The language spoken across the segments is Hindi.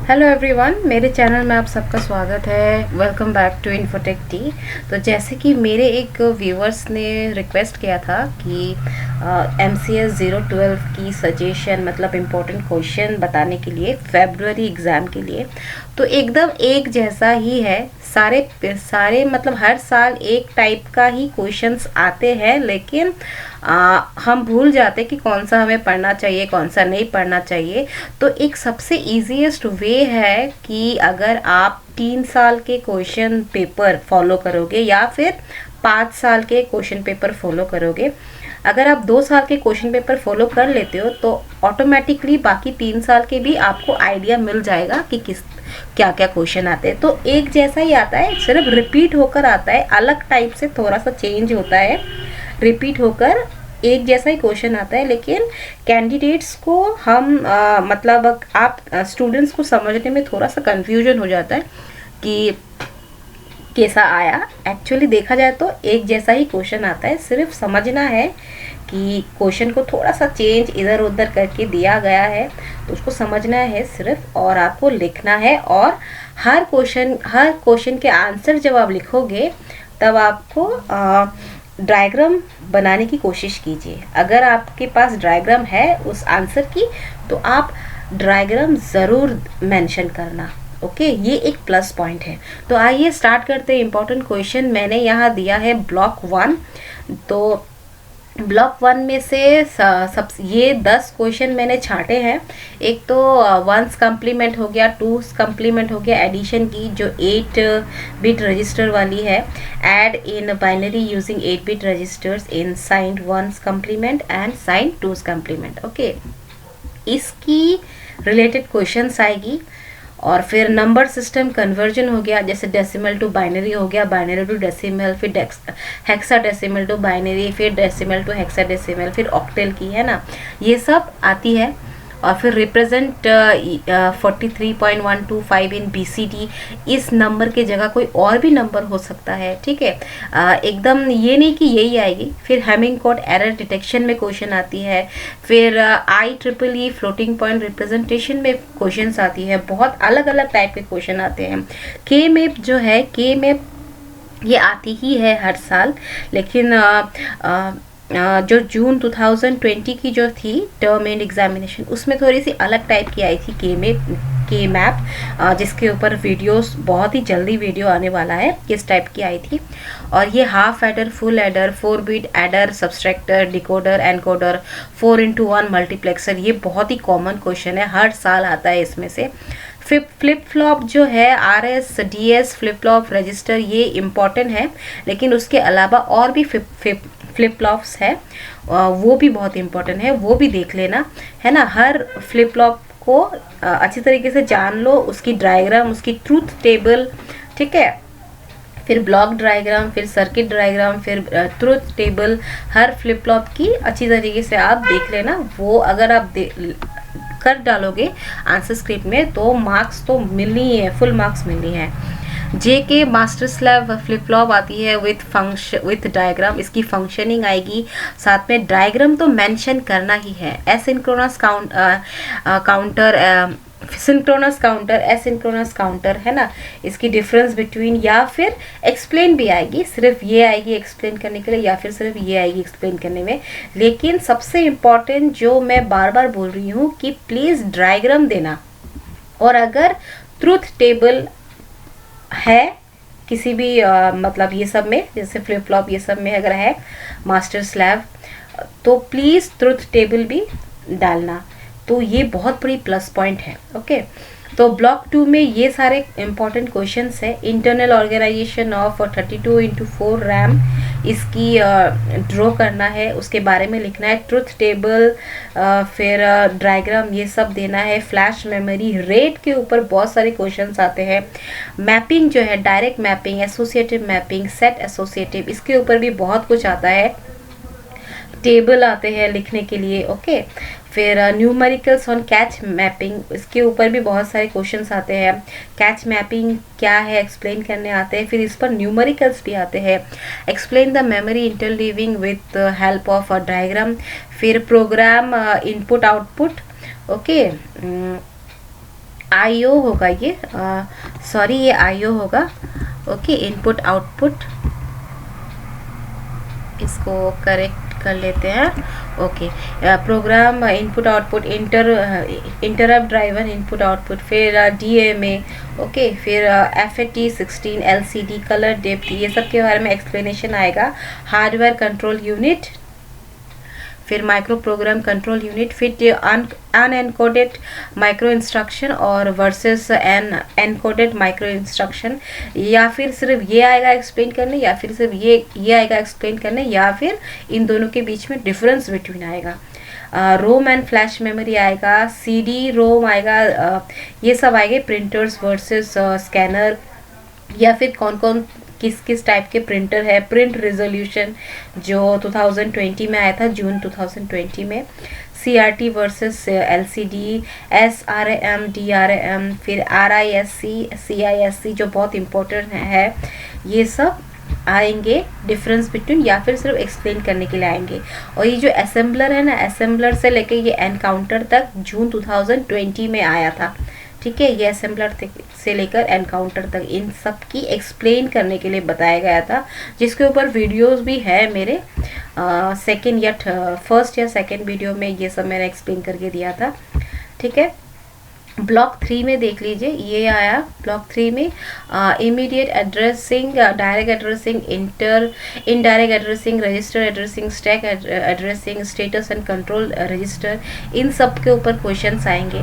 हेलो एवरीवन, मेरे चैनल में आप सबका स्वागत है। Welcome back to Infotech T. तो जैसे कि मेरे एक व्यूवर्स ने रिक्वेस्ट किया था कि MCS 012 की सजेशन मतलब इम्पोर्टेंट क्वेश्चन बताने के लिए फेब्रुअरी एग्ज़ाम के लिए, तो एकदम एक जैसा ही है। सारे मतलब हर साल एक टाइप का ही क्वेश्चंस आते हैं, लेकिन हम भूल जाते कि कौन सा हमें पढ़ना चाहिए, कौन सा नहीं पढ़ना चाहिए। तो एक सबसे इजीएस्ट वे है कि अगर आप 3 साल के क्वेश्चन पेपर फॉलो करोगे या फिर 5 साल के क्वेश्चन पेपर फॉलो करोगे। अगर आप 2 साल के क्वेश्चन पेपर फॉलो कर लेते हो तो ऑटोमेटिकली बाकी 3 साल के भी आपको आइडिया मिल जाएगा कि क्या क्या क्वेश्चन आते हैं। तो एक जैसा ही आता है, सिर्फ रिपीट होकर आता है, अलग टाइप से थोड़ा सा चेंज होता है। रिपीट होकर एक जैसा ही क्वेश्चन आता है, लेकिन कैंडिडेट्स को हम मतलब आप स्टूडेंट्स को समझने में थोड़ा सा कंफ्यूजन हो जाता है कि कैसा आया। एक्चुअली देखा जाए तो एक जैसा ही क्वेश्चन आता है, सिर्फ समझना है कि क्वेश्चन को थोड़ा सा चेंज इधर उधर करके दिया गया है, तो उसको समझना है सिर्फ, और आपको लिखना है। और हर क्वेश्चन के आंसर जब आप लिखोगे तब आपको डायग्राम बनाने की कोशिश कीजिए। अगर आपके पास डायग्राम है उस आंसर की, तो आप डायग्राम ज़रूर मेंशन करना। ओके, ये एक प्लस पॉइंट है। तो आइए स्टार्ट करते हैं इम्पोर्टेंट क्वेश्चन। मैंने यहाँ दिया है ब्लॉक 1। तो ब्लॉक 1 में से सब ये 10 क्वेश्चन मैंने छांटे हैं। एक तो 1's कम्प्लीमेंट हो गया, 2's कम्प्लीमेंट हो गया, एडिशन की जो 8 बिट रजिस्टर वाली है, add in binary using 8 bit registers in signed 1's complement and signed 2's complement. Okay, इसकी रिलेटेड क्वेश्चंस आएगी। और फिर नंबर सिस्टम कन्वर्जन हो गया, जैसे डेसिमल टू बाइनरी हो गया, बाइनरी टू डेसिमल, फिर हेक्साडेसिमल टू बाइनरी, फिर डेसिमल टू हेक्साडेसिमल, फिर ऑक्टेल की, है ना, ये सब आती है। और फिर रिप्रेजेंट 43.125 इन BCD, इस नंबर के जगह कोई और भी नंबर हो सकता है, ठीक है। एकदम ये नहीं कि यही आएगी। फिर हेमिंग कोड एरर डिटेक्शन में क्वेश्चन आती है। फिर IEEE फ्लोटिंग पॉइंट रिप्रेजेंटेशन में क्वेश्चंस आती है। बहुत अलग अलग टाइप के क्वेश्चन आते हैं। के मैप जो है, के मैप ये आती ही है हर साल, लेकिन जो जून 2020 की जो थी टर्म एंड एग्जामिनेशन, उसमें थोड़ी सी अलग टाइप की आई थी के मैप, जिसके ऊपर वीडियोस बहुत ही जल्दी वीडियो आने वाला है, किस टाइप की आई थी। और ये half adder, full adder, 4 bit adder, subtractor, decoder, encoder, 4x1 multiplexer, ये बहुत ही कॉमन क्वेश्चन है, हर साल आता है इसमें से। फ्लिप फ्लॉप जो है, RS DS flip flop register, ये इम्पॉर्टेंट है, लेकिन उसके अलावा और भी फ्लिप फ्लॉप्स है, वो भी बहुत इम्पोर्टेंट है, वो भी देख लेना, है ना। हर फ्लिप फ्लॉप को अच्छी तरीके से जान लो, उसकी डायग्राम, उसकी ट्रूथ टेबल, ठीक है, फिर ब्लॉक डायग्राम, फिर सर्किट डायग्राम, फिर ट्रूथ टेबल, हर फ्लिप फ्लॉप की अच्छी तरीके से आप देख लेना। वो अगर आप कर डालोगे आंसर स्क्रिप्ट में तो मार्क्स तो मिलनी ही है, फुल मार्क्स मिलनी है। JK master slab flip flop आती है विथ डायग्राम, इसकी फंक्शनिंग आएगी, साथ में डायग्राम तो मेंशन करना ही है। Asynchronous counter, synchronous counter, asynchronous counter, है ना, इसकी डिफरेंस बिटवीन, या फिर एक्सप्लेन भी आएगी, सिर्फ ये आएगी एक्सप्लेन करने के लिए, या फिर सिर्फ ये आएगी एक्सप्लेन करने में। लेकिन सबसे इम्पॉर्टेंट जो मैं बार बार बोल रही हूँ कि प्लीज़ डायग्राम देना। और अगर ट्रूथ टेबल है किसी भी मतलब ये सब में, जैसे फ्लिप फ्लॉप ये सब में अगर है मास्टर स्लैब, तो प्लीज़ ट्रूथ टेबल भी डालना। तो ये बहुत बड़ी प्लस पॉइंट है। ओके, तो ब्लॉक 2 में ये सारे इंपॉर्टेंट क्वेश्चंस है। Internal organisation of 32x4 RAM, इसकी ड्रॉ करना है, उसके बारे में लिखना है। ट्रूथ टेबल, फिर डायग्राम, ये सब देना है। फ्लैश मेमोरी, रेट के ऊपर बहुत सारे क्वेश्चंस आते हैं। मैपिंग जो है, direct mapping, associative mapping, set associative, इसके ऊपर भी बहुत कुछ आता है। टेबल आते हैं लिखने के लिए। ओके, फिर न्यूमेरिकल्स ऑन कैच मैपिंग, इसके ऊपर भी बहुत सारे क्वेश्चंस आते हैं। कैच मैपिंग क्या है एक्सप्लेन करने आते हैं, फिर इस पर न्यूमेरिकल्स भी आते हैं। Explain the memory interleaving with help of a diagram, फिर program input output. Okay, IO होगा ये, सॉरी ये आईओ होगा। ओके, इनपुट आउटपुट, इसको करेक्ट कर लेते हैं। Okay, program input output, interrupt driver input output, फिर डीएमए। ओके, फिर FAT 16, LCD, कलर डेप्थ, ये सब के बारे में एक्सप्लेनेशन आएगा। हार्डवेयर कंट्रोल यूनिट, फिर माइक्रो प्रोग्राम कंट्रोल यूनिट, फिर अनएनकोडेड माइक्रो इंस्ट्रक्शन और वर्सेस एनकोडेड माइक्रो इंस्ट्रक्शन। या फिर सिर्फ ये आएगा एक्सप्लेन करने, या फिर सिर्फ ये आएगा एक्सप्लेन करने, या फिर इन दोनों के बीच में डिफरेंस बिटवीन आएगा। रोम एंड फ्लैश मेमोरी आएगा, CD रोम आएगा, ये सब आएंगे। प्रिंटर्स वर्सेस स्कैनर, या फिर कौन कौन किस किस टाइप के प्रिंटर है। प्रिंट रेजोल्यूशन जो 2020 में आया था, जून 2020 में। CRT versus LCD, SRAM, DRAM, फिर RISC, CISC जो बहुत इम्पोर्टेंट है। ये सब आएंगे डिफरेंस बिटवीन, या फिर सिर्फ एक्सप्लेन करने के लिए आएंगे। और ये जो असेंबलर है ना, असेंबलर से लेके ये एनकाउंटर तक जून 2020 में आया था। ठीक है, ये असेंबलर से लेकर एनकाउंटर तक इन सब की एक्सप्लेन करने के लिए बताया गया था, जिसके ऊपर वीडियोस भी है मेरे। सेकंड या फर्स्ट या सेकंड वीडियो में ये सब मैंने एक्सप्लेन करके दिया था। ठीक है, ब्लॉक 3 में देख लीजिए, ये आया ब्लॉक 3 में immediate addressing, direct addressing, indirect addressing, register addressing, stack addressing, status and control register, इन सब के ऊपर क्वेश्चंस आएंगे।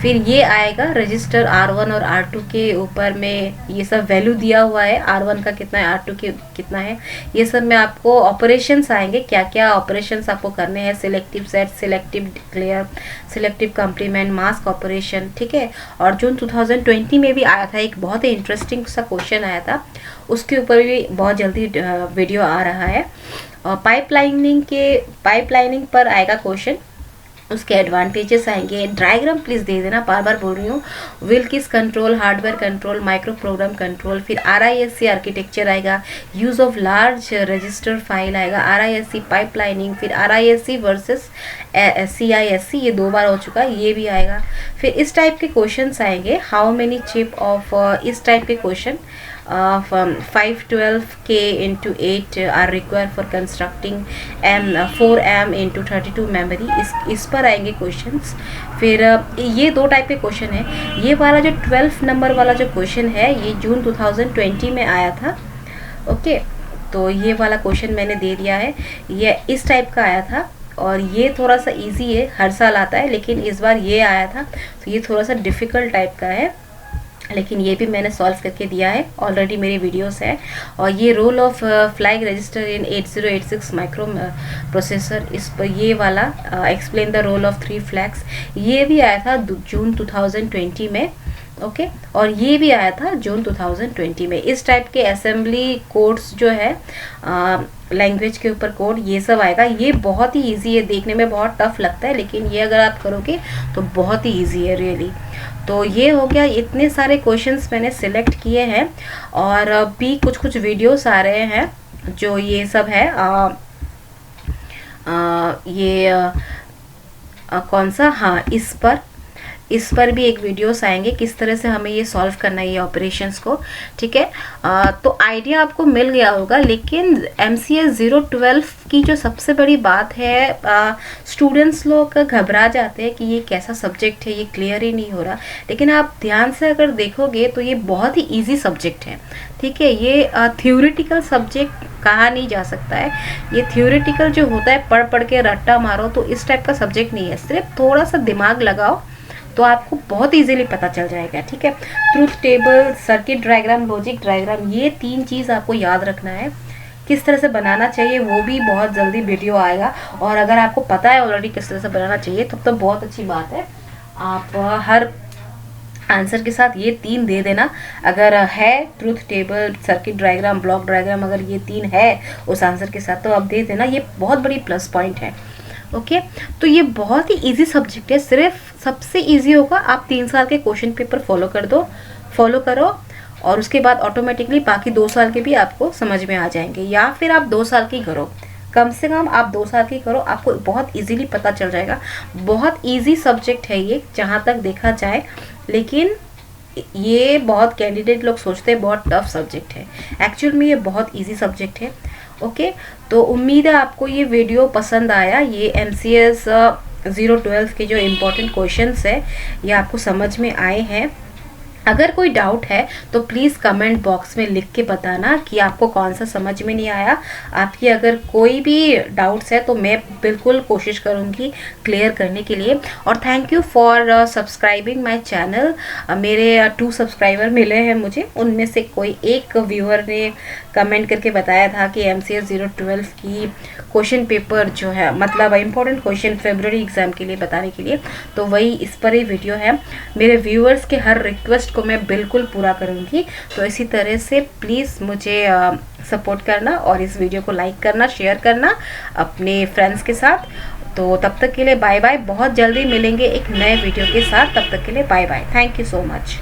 फिर ये आएगा रजिस्टर R1 और R2 के ऊपर में, ये सब वैल्यू दिया हुआ है, R1 का कितना है, R2 के कितना है, ये सब में आपको ऑपरेशंस आएंगे, क्या क्या ऑपरेशंस आपको करने हैं। Selective set, selective declare, selective complement, mask operation. ठीक है, और जून 2020 में भी आया था एक बहुत ही इंटरेस्टिंग सा क्वेश्चन आया था, उसके ऊपर भी बहुत जल्दी वीडियो आ रहा है। और पाइपलाइनिंग पर आएगा क्वेश्चन, उसके एडवांटेजेस आएंगे। डायग्राम प्लीज दे देना, बार बार बोल रही हूँ। Wilkes control, hardware control, micro program control, फिर RISC आर्किटेक्चर आएगा, use of large register file आएगा, RISC पाइपलाइनिंग, फिर RISC वर्सेस CISC, ये 2 बार हो चुका है, ये भी आएगा। फिर इस टाइप के क्वेश्चंस आएंगे, हाउ मेनी चिप ऑफ, इस टाइप के question 512K into 8 are required for constructing 4M into 32 memory, इस पर आएंगे क्वेश्चंस। फिर ये 2 टाइप के क्वेश्चन है। ये वाला जो 12 नंबर वाला जो क्वेश्चन है, ये जून 2020 में आया था। ओके, तो ये वाला क्वेश्चन मैंने दे दिया है, ये इस टाइप का आया था, और ये थोड़ा सा इजी है, हर साल आता है, लेकिन इस बार ये आया था, तो ये थोड़ा सा डिफ़िकल्ट टाइप का है, लेकिन ये भी मैंने सॉल्व करके दिया है, ऑलरेडी मेरी वीडियोस है। और ये role of flag register in 8086 microprocessor, इस पर ये वाला explain the role of 3 flags, ये भी आया था जून 2020 में। ओके, और ये भी आया था जून 2020 में। इस टाइप के असेंबली कोड्स जो है, लैंग्वेज के ऊपर कोड, ये सब आएगा। ये बहुत ही इजी है, देखने में बहुत टफ लगता है, लेकिन ये अगर आप करोगे तो बहुत ही इजी है रियली। तो ये हो गया, इतने सारे क्वेश्चंस मैंने सिलेक्ट किए हैं, और भी कुछ कुछ वीडियोस आ रहे हैं जो ये सब है। कौन सा, हाँ, इस पर भी एक वीडियोस आएंगे, किस तरह से हमें ये सॉल्व करना है ये ऑपरेशंस को। ठीक है, तो आइडिया आपको मिल गया होगा। लेकिन MCS 012 की जो सबसे बड़ी बात है, स्टूडेंट्स लोग घबरा जाते हैं कि ये कैसा सब्जेक्ट है, ये क्लियर ही नहीं हो रहा। लेकिन आप ध्यान से अगर देखोगे तो ये बहुत ही ईजी सब्जेक्ट है। ठीक है, ये थ्योरेटिकल सब्जेक्ट कहा नहीं जा सकता है। ये थ्योरेटिकल जो होता है, पढ़ पढ़ के रट्टा मारो, तो इस टाइप का सब्जेक्ट नहीं है। सिर्फ थोड़ा सा दिमाग लगाओ तो आपको बहुत इजीली पता चल जाएगा। ठीक है, truth table, circuit diagram, logic diagram, ये 3 चीज़ आपको याद रखना है। किस तरह से बनाना चाहिए वो भी बहुत जल्दी वीडियो आएगा, और अगर आपको पता है ऑलरेडी किस तरह से बनाना चाहिए तब तो बहुत अच्छी बात है। आप हर आंसर के साथ ये 3 दे देना। अगर है truth table, circuit diagram, block diagram, अगर ये 3 है उस आंसर के साथ तो आप दे देना, ये बहुत बड़ी प्लस पॉइंट है। ओके, तो ये बहुत ही इजी सब्जेक्ट है। सिर्फ सबसे इजी होगा, आप 3 साल के क्वेश्चन पेपर फॉलो करो, और उसके बाद ऑटोमेटिकली बाकी 2 साल के भी आपको समझ में आ जाएंगे। या फिर आप 2 साल की करो, कम से कम आप 2 साल की करो, आपको बहुत इजीली पता चल जाएगा। बहुत इजी सब्जेक्ट है ये, जहाँ तक देखा जाए लेकिन ये बहुत कैंडिडेट लोग सोचते हैं बहुत टफ सब्जेक्ट है, एक्चुअल में ये बहुत इजी सब्जेक्ट है। ओके, तो उम्मीद है आपको ये वीडियो पसंद आया। ये MCS 012 के जो इम्पोर्टेंट क्वेश्चंस है ये आपको समझ में आए हैं। अगर कोई डाउट है तो प्लीज़ कमेंट बॉक्स में लिख के बताना कि आपको कौन सा समझ में नहीं आया। आपकी अगर कोई भी डाउट्स है तो मैं बिल्कुल कोशिश करूँगी क्लियर करने के लिए। और thank you for subscribing my channel. मेरे 2 सब्सक्राइबर मिले हैं मुझे, उनमें से कोई एक व्यूअर ने कमेंट करके बताया था कि MCS 012 की क्वेश्चन पेपर जो है, मतलब इम्पोर्टेंट क्वेश्चन फरवरी एग्ज़ाम के लिए बताने के लिए, तो वही इस पर ही वीडियो है। मेरे व्यूअर्स के हर रिक्वेस्ट को मैं बिल्कुल पूरा करूँगी। तो इसी तरह से प्लीज़ मुझे सपोर्ट करना और इस वीडियो को लाइक करना, शेयर करना अपने फ्रेंड्स के साथ। तो तब तक के लिए बाय बाय। बहुत जल्दी मिलेंगे एक नए वीडियो के साथ। तब तक के लिए bye bye. Thank you so much.